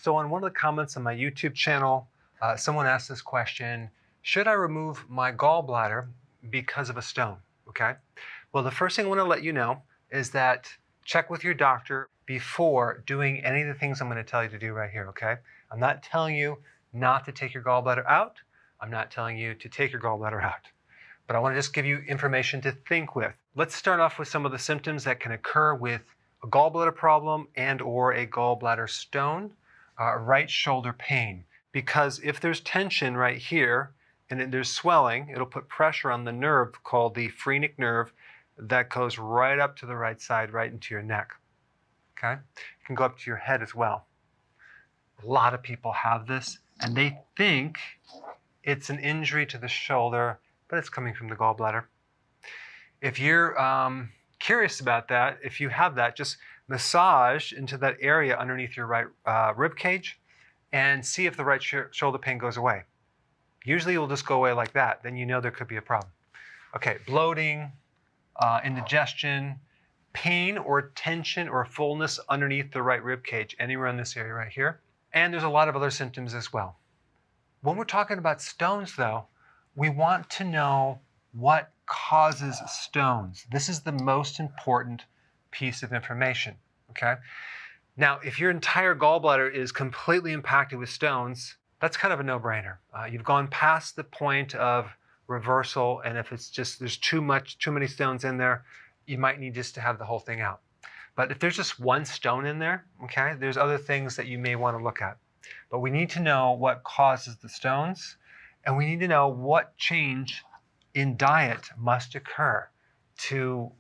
So on one of the comments on my YouTube channel, someone asked this question, should I remove my gallbladder because of a stone? Okay. Well, the first thing I want to let you know is that check with your doctor before doing any of the things I'm going to tell you to do right here, okay? I'm not telling you not to take your gallbladder out. I'm not telling you to take your gallbladder out. But I want to just give you information to think with. Let's start off with some of the symptoms that can occur with a gallbladder problem and or a gallbladder stone, right shoulder pain. Because if there's tension right here and there's swelling, it'll put pressure on the nerve called the phrenic nerve that goes right up to the right side, right into your neck. Okay? It can go up to your head as well. A lot of people have this and they think it's an injury to the shoulder, but it's coming from the gallbladder. If you're curious about that, if you have that, just massage into that area underneath your right rib cage and see if the right shoulder pain goes away. Usually it will just go away like that. Then you know there could be a problem. Okay, bloating, indigestion, pain or tension or fullness underneath the right rib cage, anywhere in this area right here. And there's a lot of other symptoms as well. When we're talking about stones though, we want to know what causes stones. This is the most important piece of information, okay? Now, if your entire gallbladder is completely impacted with stones, that's kind of a no-brainer. You've gone past the point of reversal, and if it's just there's too many stones in there, you might need just to have the whole thing out. But if there's just one stone in there, okay, there's other things that you may want to look at. But we need to know what causes the stones, and we need to know what change in diet must occur to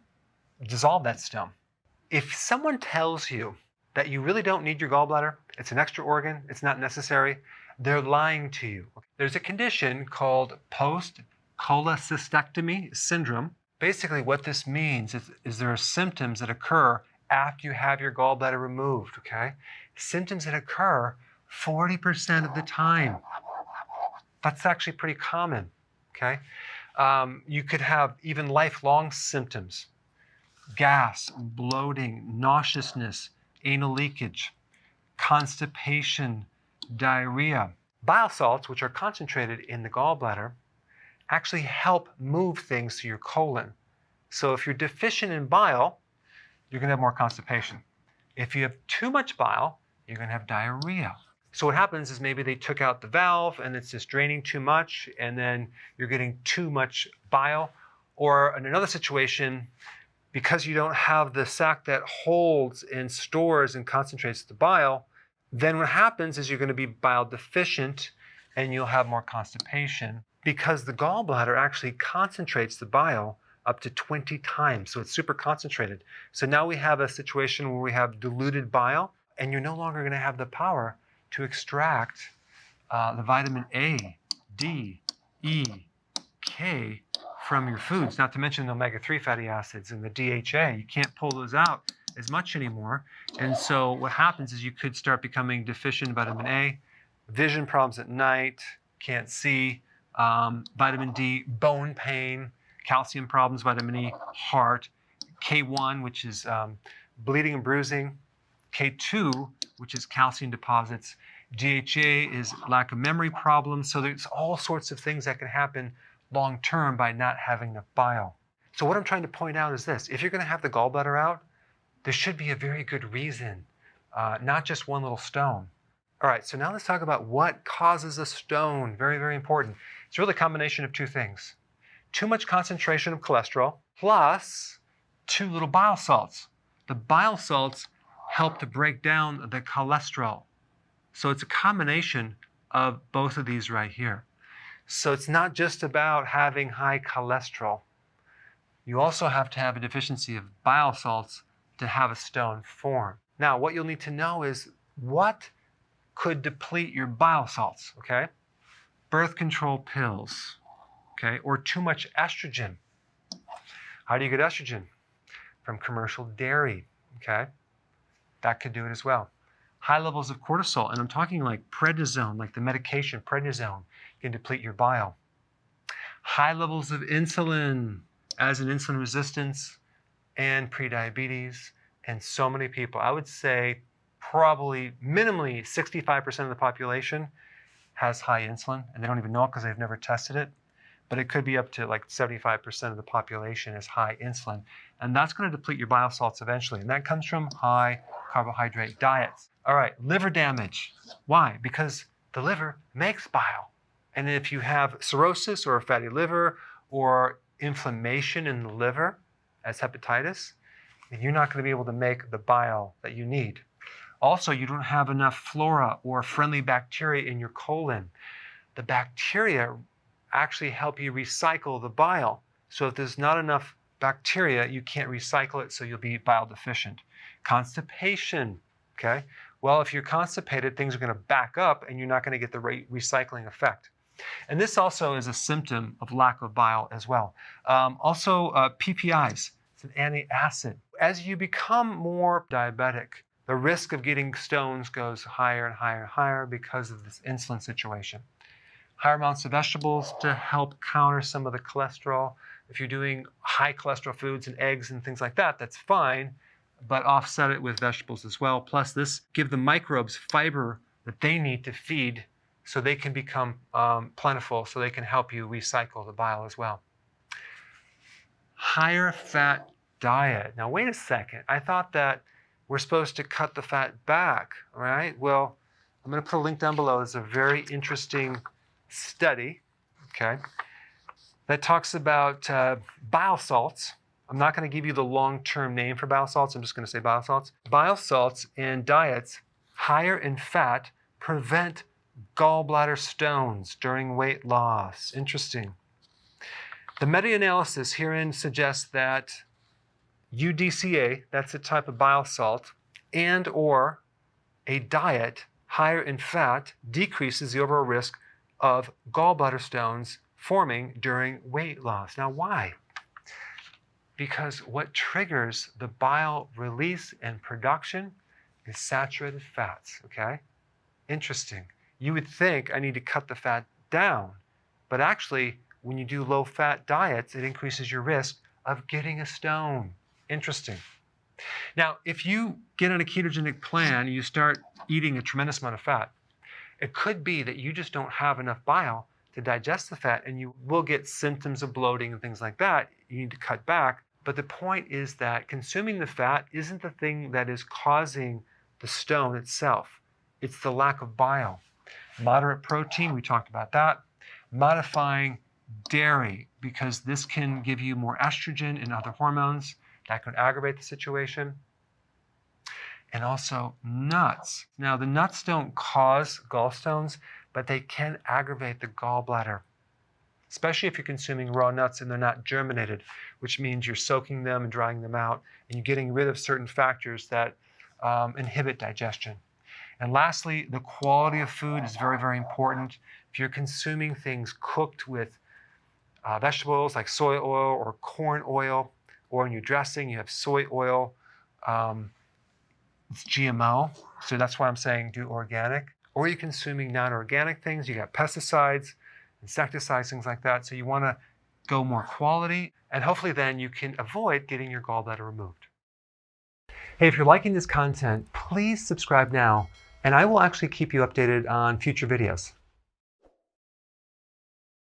dissolve that stone. If someone tells you that you really don't need your gallbladder, it's an extra organ, it's not necessary, they're lying to you. There's a condition called Postcholecystectomy syndrome. Basically what this means is there are symptoms that occur after you have your gallbladder removed, okay? Symptoms that occur 40% of the time. That's actually pretty common, okay? You could have even lifelong symptoms: gas, bloating, nauseousness, anal leakage, constipation, diarrhea. Bile salts, which are concentrated in the gallbladder, actually help move things to your colon. So if you're deficient in bile, you're going to have more constipation. If you have too much bile, you're going to have diarrhea. So what happens is maybe they took out the valve and it's just draining too much, and then you're getting too much bile. Or in another situation, because you don't have the sac that holds and stores and concentrates the bile, then what happens is you're going to be bile deficient and you'll have more constipation because the gallbladder actually concentrates the bile up to 20 times. So it's super concentrated. So now we have a situation where we have diluted bile and you're no longer going to have the power to extract the vitamin A, D, E, K from your foods, not to mention the omega-3 fatty acids and the DHA. You can't pull those out as much anymore. And so what happens is you could start becoming deficient in vitamin A, vision problems at night, can't see, vitamin D, bone pain, calcium problems, vitamin E, heart, K1, which is bleeding and bruising, K2, which is calcium deposits, DHA is lack of memory problems. So there's all sorts of things that can happen long-term by not having enough bile. So what I'm trying to point out is this: if you're going to have the gallbladder out, there should be a very good reason, not just one little stone. All right, so now let's talk about what causes a stone. Very, very important. It's really a combination of two things: too much concentration of cholesterol plus too little bile salts. The bile salts help to break down the cholesterol. So it's a combination of both of these right here. So it's not just about having high cholesterol. You also have to have a deficiency of bile salts to have a stone form. Now, what you'll need to know is what could deplete your bile salts, okay? Birth control pills, okay? Or too much estrogen. How do you get estrogen? From commercial dairy, okay? That could do it as well. High levels of cortisol, and I'm talking like prednisone, like the medication prednisone, can deplete your bile. High levels of insulin, as in insulin resistance and prediabetes, and so many people. I would say probably minimally 65% of the population has high insulin, and they don't even know it because they've never tested it. But it could be up to like 75% of the population has high insulin. And that's going to deplete your bile salts eventually. And that comes from high carbohydrate diets. All right, liver damage. Why? Because the liver makes bile. And if you have cirrhosis or a fatty liver or inflammation in the liver as hepatitis, then you're not going to be able to make the bile that you need. Also, you don't have enough flora or friendly bacteria in your colon. The bacteria actually help you recycle the bile. So if there's not enough bacteria, you can't recycle it, so you'll be bile deficient. Constipation, okay? Well, if you're constipated, things are going to back up and you're not going to get the recycling effect. And this also is a symptom of lack of bile as well. PPIs, it's an antacid. As you become more diabetic, the risk of getting stones goes higher and higher and higher because of this insulin situation. Higher amounts of vegetables to help counter some of the cholesterol. If you're doing high cholesterol foods and eggs and things like that, that's fine, but offset it with vegetables as well. Plus this give the microbes fiber that they need to feed so they can become plentiful, so they can help you recycle the bile as well. Higher fat diet. Now wait a second, I thought that we're supposed to cut the fat back, all right? Well, I'm going to put a link down below. It's a very interesting study, okay, that talks about bile salts. I'm not going to give you the long-term name for bile salts. I'm just going to say bile salts. Bile salts in diets higher in fat prevent gallbladder stones during weight loss. Interesting. The meta-analysis herein suggests that UDCA, that's a type of bile salt, and or a diet higher in fat decreases the overall risk of gallbladder stones forming during weight loss. Now why? Because what triggers the bile release and production is saturated fats, okay? Interesting. You would think I need to cut the fat down, but actually when you do low-fat diets, it increases your risk of getting a stone. Interesting. Now, if you get on a ketogenic plan, you start eating a tremendous amount of fat, it could be that you just don't have enough bile to digest the fat, and you will get symptoms of bloating and things like that. You need to cut back. But the point is that consuming the fat isn't the thing that is causing the stone itself. It's the lack of bile. Moderate protein, we talked about that. Modifying dairy, because this can give you more estrogen and other hormones. That could aggravate the situation. And also nuts. Now, the nuts don't cause gallstones, but they can aggravate the gallbladder, especially if you're consuming raw nuts and they're not germinated, which means you're soaking them and drying them out, and you're getting rid of certain factors that inhibit digestion. And lastly, the quality of food is very, very important. If you're consuming things cooked with vegetables like soy oil or corn oil, or in your dressing you have soy oil, it's GMO, so that's why I'm saying do organic. Or you're consuming non-organic things, you got pesticides, insecticides, things like that. So you want to go more quality, and hopefully then you can avoid getting your gallbladder removed. Hey, if you're liking this content, please subscribe now, and I will actually keep you updated on future videos.